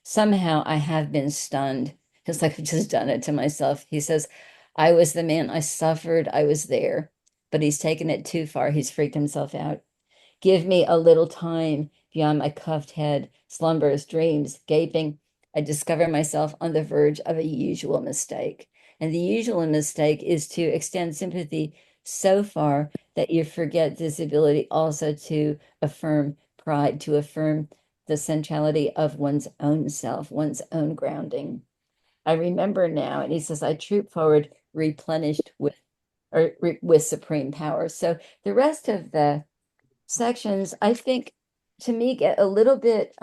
Somehow I have been stunned. It's like I've just done it to myself. He says, I was the man, I suffered, I was there, but he's taken it too far. He's freaked himself out. Give me a little time beyond my cuffed head, slumbers, dreams, gaping. I discover myself on the verge of a usual mistake. And the usual mistake is to extend sympathy so far that you forget this ability also to affirm pride, to affirm the centrality of one's own self, one's own grounding. I remember now, and he says, I troop forward replenished with supreme power. So the rest of the sections, I think, to me, get a little bit,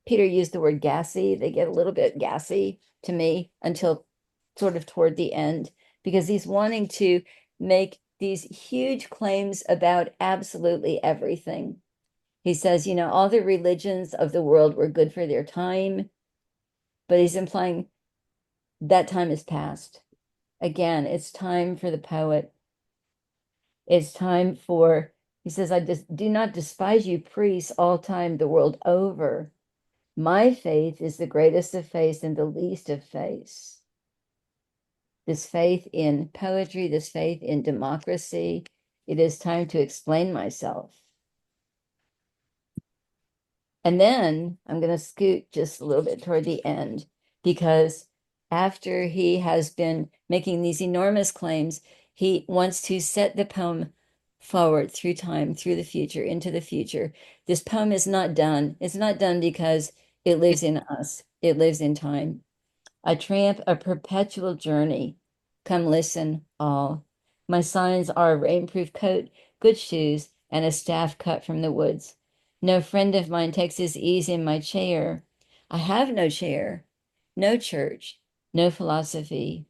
Peter used the word gassy. They get a little bit gassy to me until sort of toward the end, because he's wanting to make these huge claims about absolutely everything. He says, all the religions of the world were good for their time, but he's implying that time is past. Again, it's time for the poet. It's time for, he says, I just do not despise you priests all time the world over. My faith is the greatest of faiths and the least of faiths. This faith in poetry, this faith in democracy. It is time to explain myself. And then I'm going to scoot just a little bit toward the end, because after he has been making these enormous claims, he wants to set the poem forward through time, through the future, into the future. This poem is not done. It's not done because it lives in us. It lives in time. I tramp a perpetual journey. Come listen, all. My signs are a rainproof coat, good shoes, and a staff cut from the woods. No friend of mine takes his ease in my chair. I have no chair, no church, no philosophy.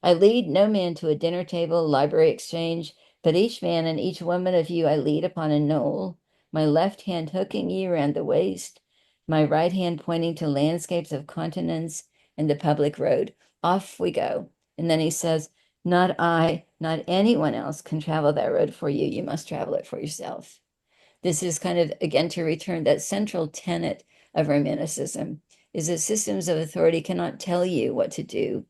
I lead no man to a dinner table, library exchange, but each man and each woman of you I lead upon a knoll, my left hand hooking you around the waist, my right hand pointing to landscapes of continents and the public road. Off we go. And then he says, not I, not anyone else can travel that road for you. You must travel it for yourself. This is kind of, again, to return that central tenet of Romanticism is that systems of authority cannot tell you what to do.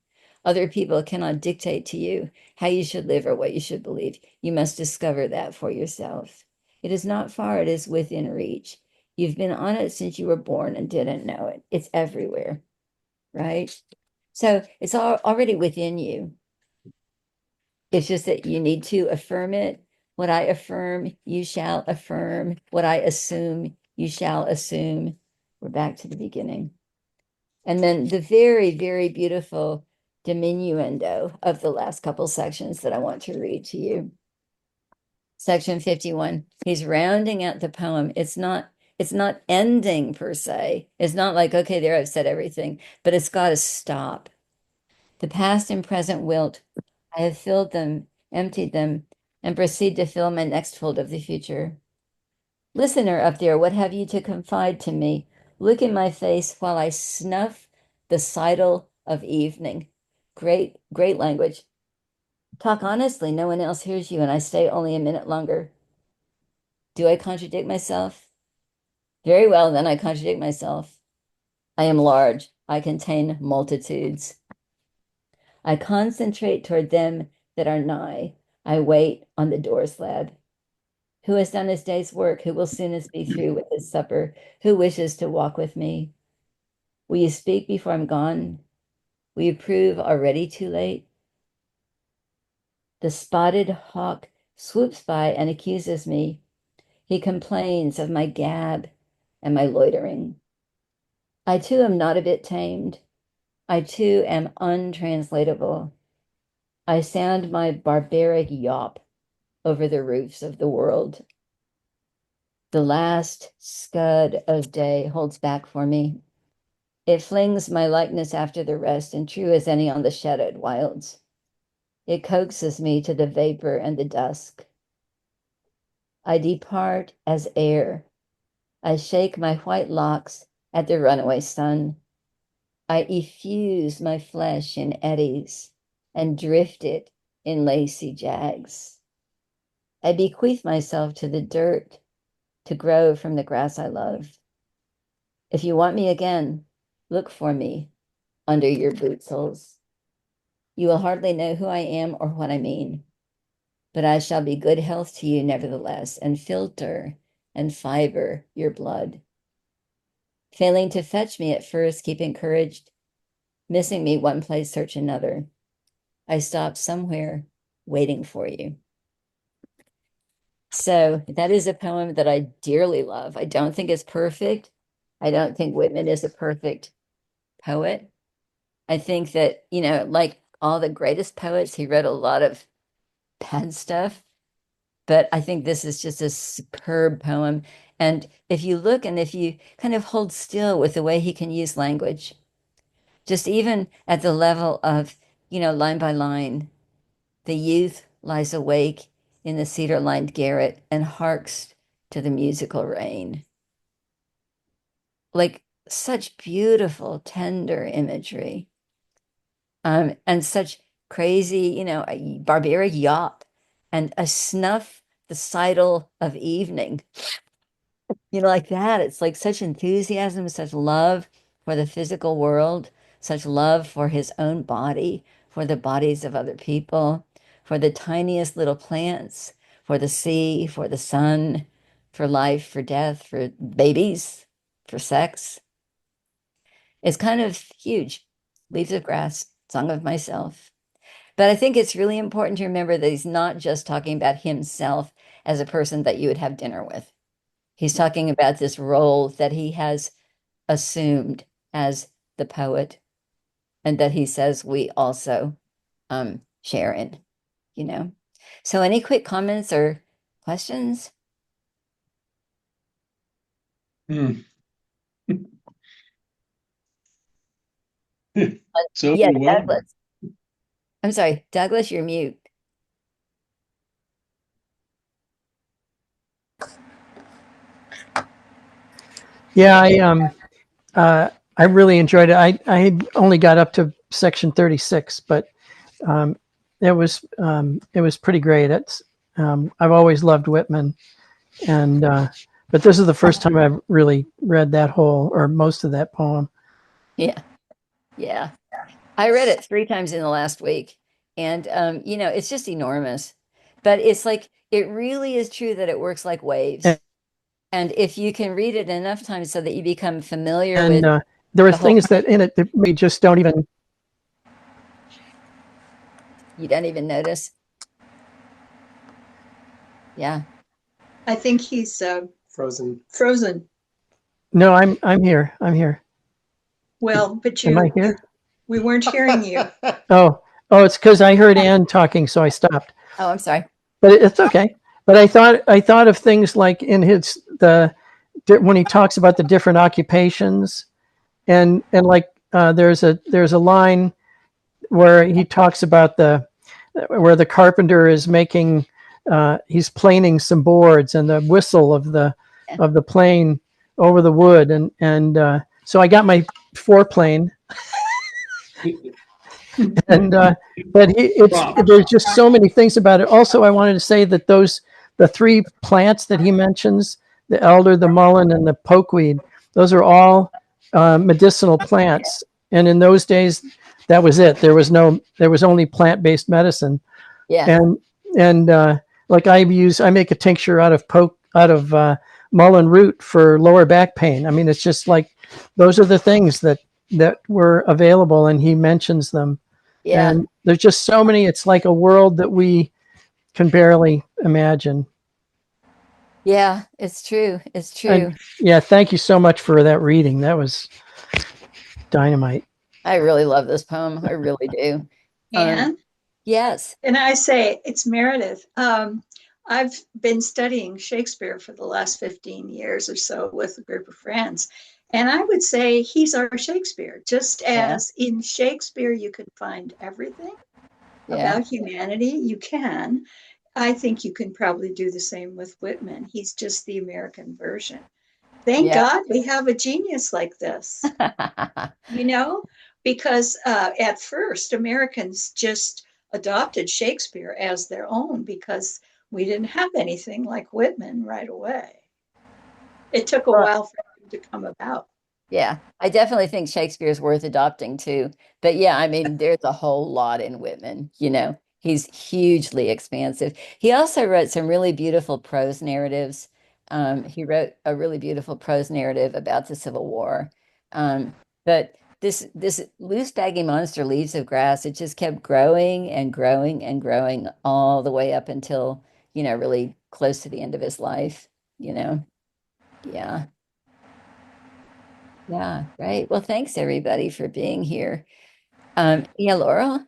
Other people cannot dictate to you how you should live or what you should believe. You must discover that for yourself. It is not far, it is within reach. You've been on it since you were born and didn't know it. It's everywhere, right? So it's already within you. It's just that you need to affirm it. What I affirm, you shall affirm. What I assume, you shall assume. We're back to the beginning. And then the very, very beautiful diminuendo of the last couple sections that I want to read to you. Section 51, he's rounding out the poem. It's not ending per se. It's not like, okay, there I've said everything, but it's got to stop. The past and present wilt. I have filled them, emptied them, and proceed to fill my next fold of the future. Listener up there, what have you to confide to me? Look in my face while I snuff the sidle of evening. Great, great language. Talk honestly, no one else hears you, and I stay only a minute longer. Do I contradict myself? Very well, then I contradict myself. I am large. I contain multitudes. I concentrate toward them that are nigh. I wait on the door slab. Who has done his day's work? Who will soonest be through with his supper? Who wishes to walk with me? Will you speak before I'm gone? Will you prove already too late? The spotted hawk swoops by and accuses me. He complains of my gab and my loitering. I too am not a bit tamed. I too am untranslatable. I sound my barbaric yawp over the roofs of the world. The last scud of day holds back for me. It flings my likeness after the rest, and true as any on the shadowed wilds. It coaxes me to the vapor and the dusk. I depart as air. I shake my white locks at the runaway sun. I effuse my flesh in eddies and drift it in lacy jags. I bequeath myself to the dirt to grow from the grass I love. If you want me again, look for me under your boot soles. You will hardly know who I am or what I mean, but I shall be good health to you nevertheless, and filter and fiber your blood. Failing to fetch me at first, keep encouraged. Missing me one place, search another. I stop somewhere waiting for you. So that is a poem that I dearly love. I don't think it's perfect. I don't think Whitman is a perfect poet. I think that, like all the greatest poets, he wrote a lot of bad stuff. But I think this is just a superb poem. And if you look and if you kind of hold still with the way he can use language, just even at the level of, line by line, the youth lies awake in the cedar-lined garret and harks to the musical rain. Like such beautiful, tender imagery. And such crazy, a barbaric yawp and a snuff, the sidle of evening, like that. It's like such enthusiasm, such love for the physical world, such love for his own body, for the bodies of other people, for the tiniest little plants, for the sea, for the sun, for life, for death, for babies, for sex. It's kind of huge. Leaves of Grass, Song of Myself. But I think it's really important to remember that he's not just talking about himself as a person that you would have dinner with. He's talking about this role that he has assumed as the poet and that he says we also share in. So any quick comments or questions? So Yeah, well. Douglas. I'm sorry, Douglas, you're mute. Yeah, I really enjoyed it. I had only got up to section 36, but it was pretty great. It's I've always loved Whitman, and but this is the first time I've really read that whole or most of that poem. Yeah. Yeah. I read it 3 times in the last week, and it's just enormous. But it's like it really is true that it works like waves. And if you can read it enough times so that you become familiar with And there are the whole, things that in it that we just don't even. you don't even notice. Yeah. I think he's Frozen. frozen. No, I'm here. I'm here. Well, but Am I here? we weren't hearing you. Oh, it's because I heard Anne talking, so I stopped. Oh, I'm sorry. But it's okay. But I thought of things like in when he talks about the different occupations, and like there's a line where he talks about where the carpenter is making he's planing some boards and the whistle of the plane over the wood, and so I got my foreplane. And but there's just so many things about it. Also, I wanted to say that the 3 plants that he mentions, the elder, the mullein, and the pokeweed, those are all medicinal plants. And in those days, that was it. There was only plant-based medicine. Yeah. And like I make a tincture out of mullein root for lower back pain. I mean, it's just like those are the things that were available, and he mentions them. Yeah. And there's just so many. It's like a world that we can barely imagine. Yeah, it's true. It's And true. yeah, thank you so much for that reading. That was dynamite. I really love this poem. I really do. Um, And yes. and I say it's Meredith. I've been studying Shakespeare for the last 15 years or so with a group of friends. And I would say he's our Shakespeare. Just Yeah. as in Shakespeare, you can find everything Yeah. about humanity, you can. I think you can probably do the same with Whitman. He's just the American version. Thank Yeah. God we have a genius like this, you know, because at first Americans just adopted Shakespeare as their own because we didn't have anything like Whitman right away. It took a Well, while for him to come about. yeah, I definitely think Shakespeare's worth adopting too. But yeah, I mean, there's a whole lot in Whitman, you know. He's hugely expansive. He also wrote some really beautiful prose narratives. He wrote a really beautiful prose narrative about the Civil War. But this loose baggy monster, Leaves of Grass, it just kept growing and growing and growing all the way up until, you know, really close to the end of his life, you know. Yeah. Yeah, great. Well, thanks everybody for being here. Yeah, Laurel.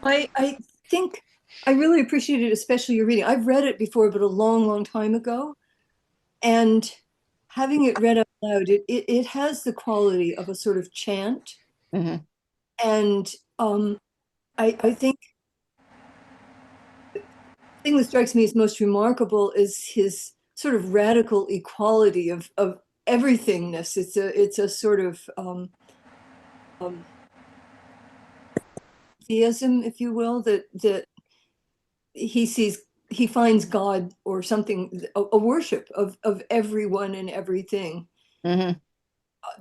I think I really appreciated especially your reading. I've read it before, but a long, long time ago. And having it read out loud, it has the quality of a sort of chant. Hmm. And I think the thing that strikes me as most remarkable is his sort of radical equality of everythingness. It's a sort of um, theism, if you will, that he sees, he finds God or something, a worship of everyone and everything Hmm.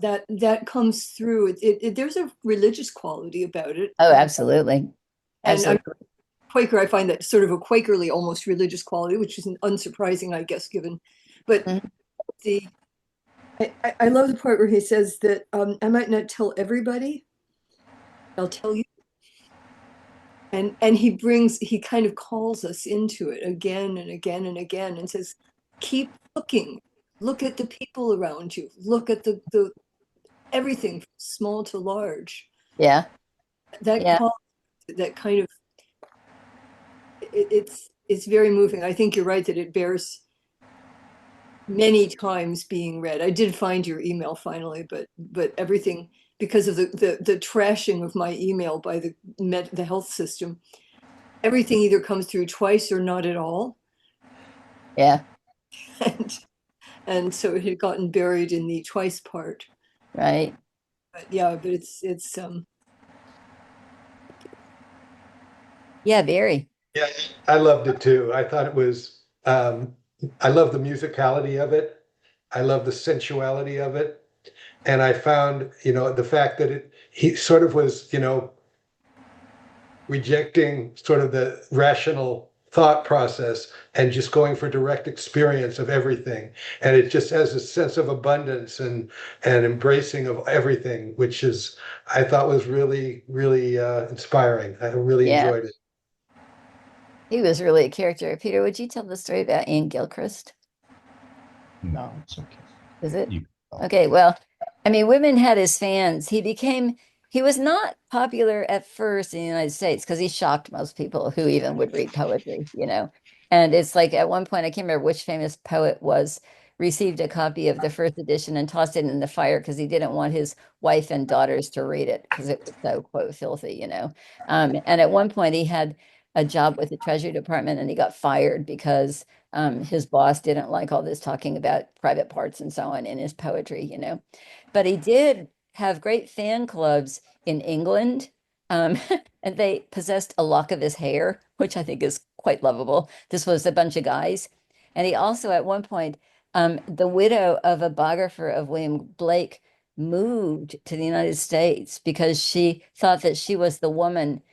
that comes through. There's a religious quality about it, Oh, absolutely. and I'm Absolutely. Quaker. I find that sort of a Quakerly almost religious quality, which is unsurprising, I guess, given. But Mhm. the I love the part where he says that I might not tell everybody, I'll tell you. And he kind of calls us into it again and again and again and says, keep looking, look at the people around you, look at the everything from small to large. Yeah. That Yeah. call, that kind of it's very moving. I think you're right that it bears many times being read. I did find your email finally, but everything, because of the trashing of my email by the health system, everything either comes through twice or not at all. Yeah. and and so it had gotten buried in the twice part. Right. But yeah, but it's Yeah, very. Yeah, I loved it too. I thought it was, I love the musicality of it. I love the sensuality of it. And I found, the fact that he sort of was, rejecting sort of the rational thought process and just going for direct experience of everything. And it just has a sense of abundance and embracing of everything, which is, I thought was really, really inspiring. I really Yeah. enjoyed it. He was really a character. Peter, would you tell the story about Ian Gilchrist? No, it's okay. Is it? You. Okay, well, I mean, Whitman had his fans. He was not popular at first in the United States because he shocked most people who even would read poetry, you know. And it's like at one point, I can't remember which famous poet received a copy of the first edition and tossed it in the fire because he didn't want his wife and daughters to read it because it was so, quote, filthy, you know. And at one point, he had a job with the Treasury Department and he got fired because his boss didn't like all this talking about private parts and so on in his poetry, you know. But he did have great fan clubs in England, um, and they possessed a lock of his hair, which I think is quite lovable. This was a bunch of guys. And he also, at one point, the widow of a biographer of William Blake moved to the United States because she thought that she was the woman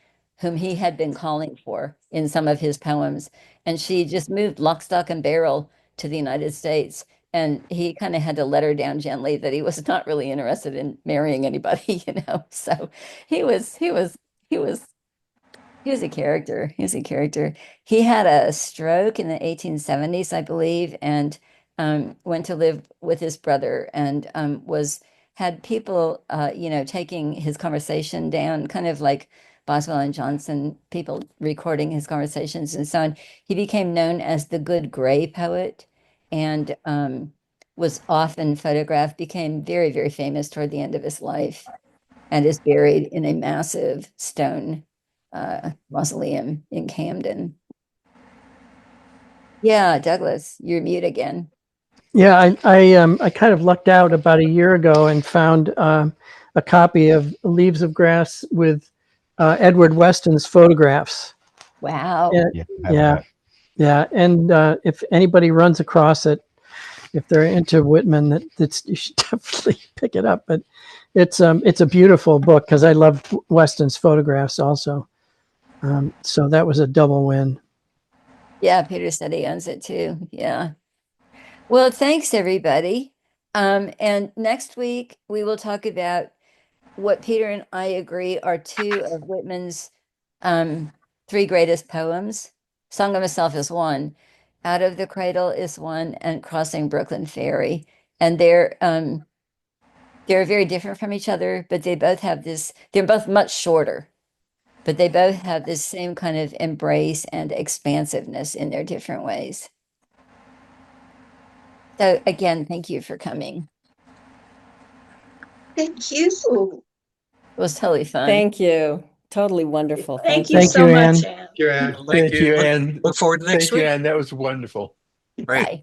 whom he had been calling for in some of his poems. and she just moved lock, stock, and barrel to the United States. And he kind of had to let her down gently that he was not really interested in marrying anybody, you know. So he was he was a character. He was a character. He had a stroke in the 1870s, I believe, and went to live with his brother and was had people, you know, taking his conversation down, kind of like Boswell and Johnson, people recording his conversations and so on. He became known as the Good Gray poet and was often photographed, became very, very famous toward the end of his life and is buried in a massive stone mausoleum in Camden. Yeah, Douglas, you're mute again. Yeah, I kind of lucked out about a year ago and found a copy of Leaves of Grass with Edward Weston's photographs. Wow. Yeah, Yeah, I have yeah, that. yeah. And if anybody runs across it, if they're into Whitman, that's you should definitely pick it up. But it's a beautiful book because I love Weston's photographs also. So that was a double win. Yeah, Peter said he owns it too. Yeah. Well, thanks everybody. And next week we will talk about what Peter and I agree are two of Whitman's um, three greatest poems. Song of Myself is one, Out of the Cradle is one, and Crossing Brooklyn Ferry. And they're very different from each other, but they both have this, they're both much shorter, but they both have this same kind of embrace and expansiveness in their different ways. So again, thank you for coming. Thank you. It was totally fun. Thank you. Totally wonderful. Thank you Thank so you, much, Anne. Anne. Thank you, Anne. Thank you, Look, Anne. look forward to next Thank you, week. Anne. That was wonderful. Great. Bye.